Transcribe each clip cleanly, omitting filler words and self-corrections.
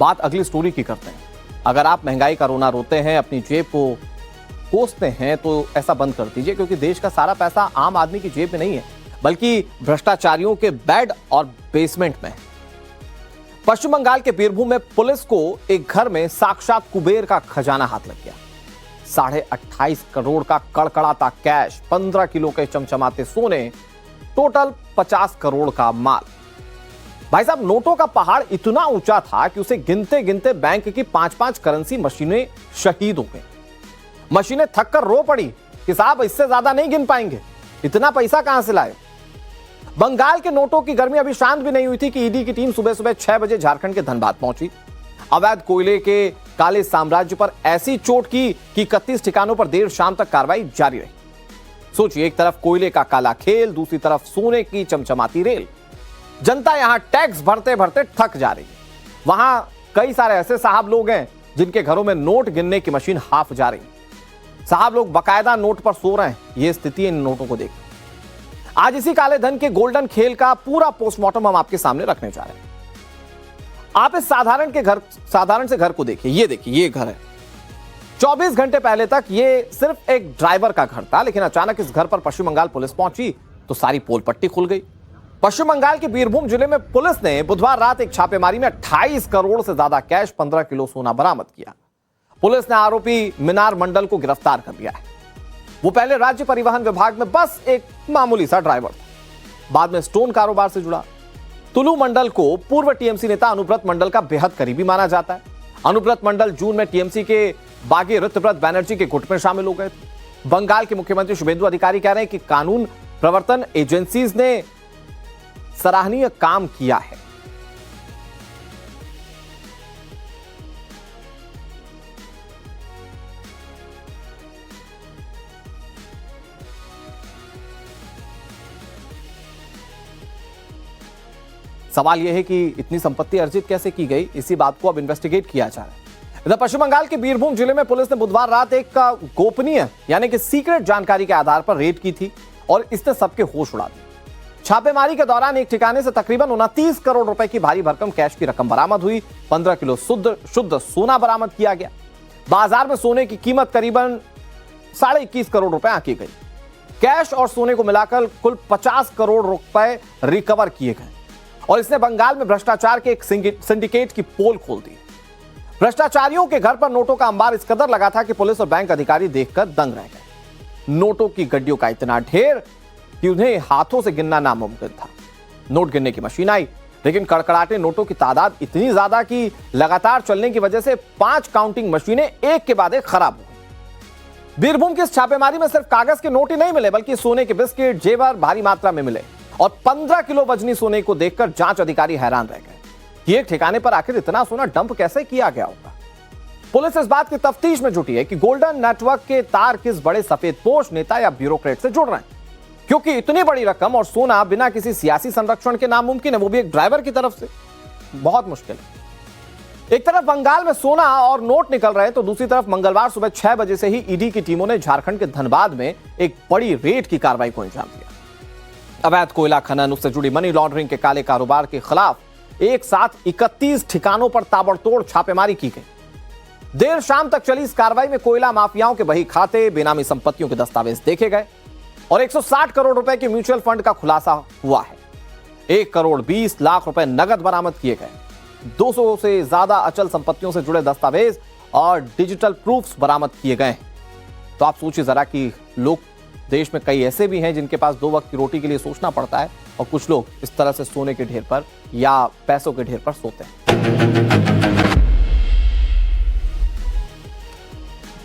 बात अगली स्टोरी की करते हैं। अगर आप महंगाई का रोना रोते हैं, अपनी जेब को कोसते हैं, तो ऐसा बंद कर दीजिए, क्योंकि देश का सारा पैसा आम आदमी की जेब में नहीं है, बल्कि भ्रष्टाचारियों के बेड और बेसमेंट में है। पश्चिम बंगाल के बीरभूम में पुलिस को एक घर में साक्षात कुबेर का खजाना हाथ लग गया। 28.5 करोड़ का कड़कड़ाता कैश, 15 किलो के चमचमाते सोने, टोटल 50 करोड़ का माल। भाई साहब, नोटों का पहाड़ इतना ऊंचा था कि उसे गिनते गिनते बैंक की 5-5 करेंसी मशीनें शहीद हो गई। मशीनें थक कर रो पड़ी कि साहब इससे ज्यादा नहीं गिन पाएंगे, इतना पैसा कहां से लाए। बंगाल के नोटों की गर्मी अभी शांत भी नहीं हुई थी कि ईडी की टीम सुबह सुबह 6 बजे झारखंड के धनबाद पहुंची। अवैध कोयले के काले साम्राज्य पर ऐसी चोट की कि 31 ठिकानों पर देर शाम तक कार्रवाई जारी रही। सोचिए, एक तरफ कोयले का काला खेल, दूसरी तरफ सोने की चमचमाती रेल। जनता यहां टैक्स भरते भरते थक जा रही है। वहां कई सारे ऐसे साहब लोग हैं जिनके घरों में नोट गिनने की मशीन हाफ जा रही। साहब लोग बकायदा नोट पर सो रहे हैं। यह स्थिति इन नोटों को देख। आज इसी काले धन के गोल्डन खेल का पूरा पोस्टमार्टम हम आपके सामने रखने जा रहे हैं। आप इस साधारण से घर को देखिए। ये देखिए, ये घर है। 24 घंटे पहले तक ये सिर्फ एक ड्राइवर का घर था, लेकिन अचानक इस घर पर पश्चिम बंगाल पुलिस पहुंची तो सारी पोल पट्टी खुल गई। पश्चिम बंगाल के बीरभूम जिले में पुलिस ने बुधवार रात एक छापेमारी में 28 करोड़ से ज्यादा कैश, 15 किलो सोना बरामद किया। पुलिस ने आरोपी मीनार मंडल को गिरफ्तार कर लिया है। वो पहले राज्य परिवहन विभाग में बस एक मामूली सा ड्राइवर था, बाद में स्टोन कारोबार से जुड़ा। तुलू मंडल को पूर्व टीएमसी नेता अनुव्रत मंडल का बेहद करीबी माना जाता है। अनुव्रत मंडल जून में टीएमसी के बागी ऋतव्रत बैनर्जी के गुट में शामिल हो गए थे। बंगाल के मुख्यमंत्री शुभेंदु अधिकारी कह रहे हैं कि कानून प्रवर्तन एजेंसीज ने सराहनीय काम किया है। सवाल यह है कि इतनी संपत्ति अर्जित कैसे की गई, इसी बात को अब इन्वेस्टिगेट किया जा रहा है। इधर पश्चिम बंगाल के बीरभूम जिले में पुलिस ने बुधवार रात एक गोपनीय यानी कि सीक्रेट जानकारी के आधार पर रेड की थी और इसने सबके होश उड़ा दिए। छापेमारी के दौरान एक ठिकाने से तकरीबन 29 करोड़ रुपए की भारी भरकम कैश की रकम बरामद हुई। 15 किलो शुद्ध सोना बरामद किया गया। बाजार में सोने की कीमत करीबन 21.5 करोड़ रुपए आंकी गई। कैश और सोने को मिलाकर कुल 50 करोड़ रुपए रिकवर किए गए और इसने बंगाल में भ्रष्टाचार के एक सिंडिकेट की पोल खोल दी। भ्रष्टाचारियों के घर पर नोटों का अंबार इस कदर लगा था कि पुलिस और बैंक अधिकारी देखकर दंग रह गए। नोटों की गड्डियों का इतना ढेर कि उन्हें हाथों से गिनना नामुमकिन था। नोट गिनने की मशीन आई, लेकिन कड़कड़ाटे नोटों की तादाद इतनी ज्यादा कि लगातार चलने की वजह से 5 काउंटिंग मशीनें एक के बाद एक खराब हो गई। बीरभूम की इस छापेमारी में सिर्फ कागज के नोट ही नहीं मिले, बल्कि सोने के बिस्किट, जेवर भारी मात्रा में मिले और 15 किलो वजनी सोने को देखकर जांच अधिकारी हैरान रह गए कि एक ठिकाने पर आखिर इतना सोना डंप कैसे किया गया होगा। पुलिस इस बात की तफ्तीश में जुटी है कि गोल्डन नेटवर्क के तार किस बड़े सफेदपोश नेता या ब्यूरोक्रेट से जुड़ रहे हैं, क्योंकि इतनी बड़ी रकम और सोना बिना किसी सियासी संरक्षण के नामुमकिन है, वो भी एक ड्राइवर की तरफ से। बहुत मुश्किल है। एक तरफ बंगाल में सोना और नोट निकल रहे हैं, तो दूसरी तरफ मंगलवार सुबह 6 बजे से ही ईडी की टीमों ने झारखंड के धनबाद में एक बड़ी रेड की कार्रवाई को अंजाम दिया। अवैध कोयला खनन, उससे जुड़ी मनी लॉन्ड्रिंग के काले कारोबार के खिलाफ एक साथ 31 ठिकानों पर ताबड़तोड़ छापेमारी की गई। देर शाम तक चली इस कार्रवाई में कोयला माफियाओं के बही खाते, बेनामी संपत्तियों के दस्तावेज देखे गए और 160 करोड़ रुपए के म्यूचुअल फंड का खुलासा हुआ है। 1 करोड़ 20 लाख रुपए नगद बरामद किए गए। 200 से ज्यादा अचल संपत्तियों से जुड़े दस्तावेज और डिजिटल प्रूफ्स बरामद किए गए। तो आप सोचिए जरा कि लोग, देश में कई ऐसे भी हैं जिनके पास 2 वक्त की रोटी के लिए सोचना पड़ता है और कुछ लोग इस तरह से सोने के ढेर पर या पैसों के ढेर पर सोते हैं।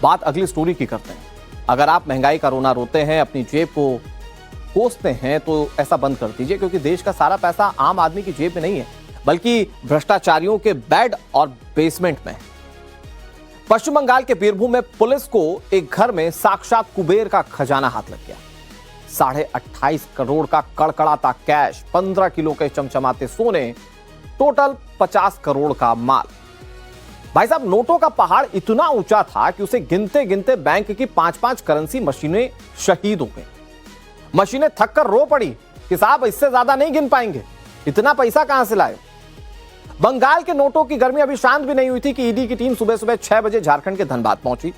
बात अगली स्टोरी की करते हैं। अगर आप महंगाई का रोना रोते हैं, अपनी जेब को कोसते हैं, तो ऐसा बंद कर दीजिए, क्योंकि देश का सारा पैसा आम आदमी की जेब में नहीं है, बल्कि भ्रष्टाचारियों के बेड और बेसमेंट में है। पश्चिम बंगाल के बीरभूम में पुलिस को एक घर में साक्षात कुबेर का खजाना हाथ लग गया। 28.5 करोड़ का कड़कड़ाता कैश, 15 किलो के चमचमाते सोने, टोटल 50 करोड़ का माल। भाई साहब, नोटों का पहाड़ इतना ऊंचा था कि उसे गिनते गिनते बैंक की 5-5 करेंसी मशीनें शहीद हो गई। मशीनें थक कर रो पड़ी कि साहब इससे ज्यादा नहीं गिन पाएंगे, इतना पैसा कहां से लाए। बंगाल के नोटों की गर्मी अभी शांत भी नहीं हुई थी कि ईडी की टीम सुबह सुबह 6 बजे झारखंड के धनबाद पहुंची।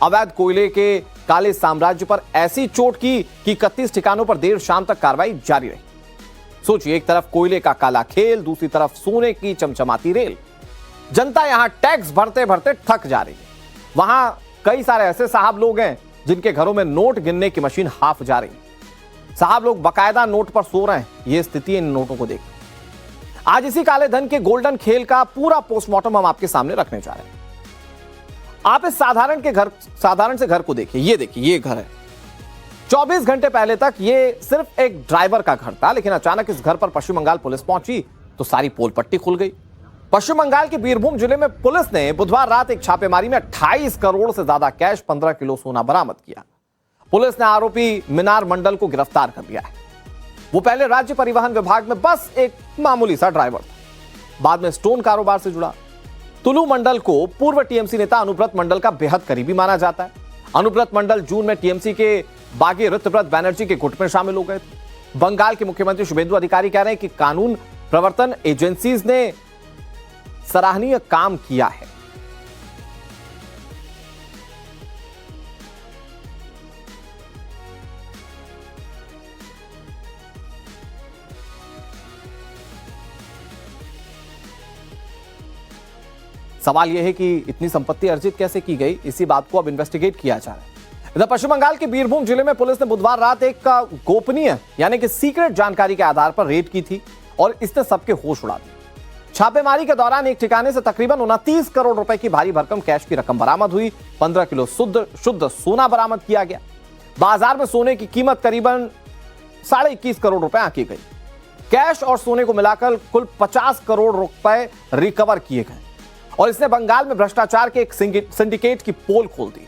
अवैध कोयले के काले साम्राज्य पर ऐसी चोट की कि 31 ठिकानों पर देर शाम तक कार्रवाई जारी रही। सोचिए, एक तरफ कोयले का काला खेल, दूसरी तरफ सोने की चमचमाती रेल। जनता यहां टैक्स भरते भरते थक जा रही है। वहां कई सारे ऐसे साहब लोग हैं जिनके घरों में नोट गिनने की मशीन हाफ जा रही है। साहब लोग बकायदा नोट पर सो रहे हैं। यह स्थिति इन नोटों को देख। आज इसी काले धन के गोल्डन खेल का पूरा पोस्टमार्टम हम आपके सामने रखने जा रहे हैं। आप इस साधारण से घर को देखिए। ये देखिए, ये घर है। 24 घंटे पहले तक ये सिर्फ एक ड्राइवर का घर था, लेकिन अचानक इस घर पर पश्चिम बंगाल पुलिस पहुंची तो सारी पोल पट्टी खुल गई। पश्चिम बंगाल के बीरभूम जिले में पुलिस ने बुधवार रात एक छापेमारी में 28 करोड़ से ज्यादा कैश, 15 किलो सोना बरामद किया। पुलिस ने आरोपी मिनार मंडल को गिरफ्तार कर लिया है। वो पहले राज्य परिवहन विभाग में बस एक मामूली सा ड्राइवर था, बाद में स्टोन कारोबार से जुड़ा। तुलू मंडल को पूर्व टीएमसी नेता अनुव्रत मंडल का बेहद करीबी माना जाता है। अनुव्रत मंडल जून में टीएमसी के बागी ऋतव्रत बैनर्जी के गुट में शामिल हो गए थे। बंगाल के मुख्यमंत्री शुभेंदु अधिकारी कह रहे हैं कि कानून प्रवर्तन एजेंसीज ने सराहनीय काम किया है। सवाल यह है कि इतनी संपत्ति अर्जित कैसे की गई, इसी बात को अब इन्वेस्टिगेट किया जा रहा है। इधर पश्चिम बंगाल के बीरभूम जिले में पुलिस ने बुधवार रात एक गोपनीय यानी कि सीक्रेट जानकारी के आधार पर रेड की थी और इसने सबके होश उड़ा दिए। छापेमारी के दौरान एक ठिकाने से तकरीबन 29 करोड़ रुपए की भारी भरकम कैश की रकम बरामद हुई। 15 किलो शुद्ध सोना बरामद किया गया। बाजार में सोने की कीमत करीबन 21.5 करोड़ रुपए आंकी गई। कैश और सोने को मिलाकर कुल 50 करोड़ रुपए रिकवर किए गए और इसने बंगाल में भ्रष्टाचार के एक सिंडिकेट की पोल खोल दी।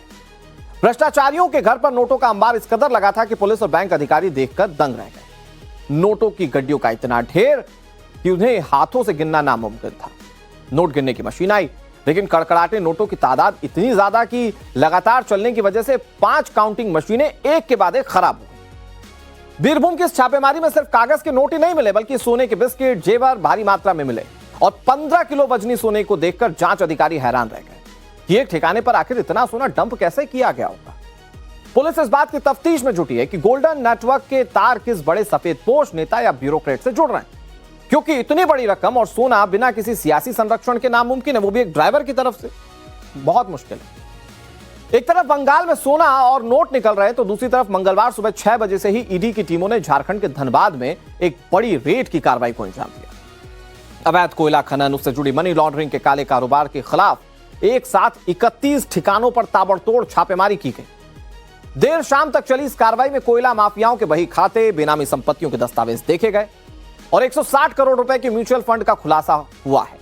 भ्रष्टाचारियों के घर पर नोटों का अंबार इस कदर लगा था कि पुलिस और बैंक अधिकारी देखकर दंग रह गए। नोटों की गड्डियों का इतना ढेर कि उन्हें हाथों से गिनना नामुमकिन था। नोट गिनने की मशीन आई, लेकिन कड़कड़ाटे नोटों की तादाद इतनी ज्यादा कि लगातार चलने की वजह से 5 काउंटिंग मशीनें एक के बाद एक खराब हो गई। बीरभूम की इस छापेमारी में सिर्फ कागज के नोट ही नहीं मिले, बल्कि सोने के बिस्किट, जेवर भारी मात्रा में मिले और 15 किलो वजनी सोने को देखकर जांच अधिकारी हैरान रह गए कि एक ठिकाने पर आखिर इतना सोना डंप कैसे किया गया होगा। पुलिस इस बात की तफ्तीश में जुटी है कि गोल्डन नेटवर्क के तार किस बड़े सफेदपोश नेता या ब्यूरोक्रेट से जुड़ रहे हैं, क्योंकि इतनी बड़ी रकम और सोना बिना किसी सियासी संरक्षण के नामुमकिन है, वो भी एक ड्राइवर की तरफ से। बहुत मुश्किल है। एक तरफ बंगाल में सोना और नोट निकल रहे हैं तो दूसरी तरफ मंगलवार सुबह 6 बजे से ही ईडी की टीमों ने झारखंड के धनबाद में एक बड़ी रेड की कार्रवाई को अंजाम दिया। अवैध कोयला खनन, उससे जुड़ी मनी लॉन्ड्रिंग के काले कारोबार के खिलाफ एक साथ 31 ठिकानों पर ताबड़तोड़ छापेमारी की गई। देर शाम तक चली इस कार्रवाई में कोयला माफियाओं के बही खाते, बेनामी संपत्तियों के दस्तावेज देखे गए और 160 करोड़ रुपए के म्यूचुअल फंड का खुलासा हुआ है।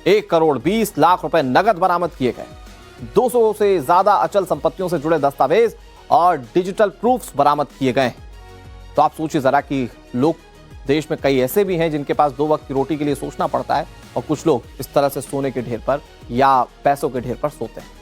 1 करोड़ 20 लाख रुपए नगद बरामद किए गए। 200 से ज्यादा अचल संपत्तियों से जुड़े दस्तावेज और डिजिटल प्रूफ्स बरामद किए गए। तो आप सोचिए जरा कि लोग, देश में कई ऐसे भी हैं जिनके पास 2 वक्त की रोटी के लिए सोचना पड़ता है और कुछ लोग इस तरह से सोने के ढेर पर या पैसों के ढेर पर सोते हैं।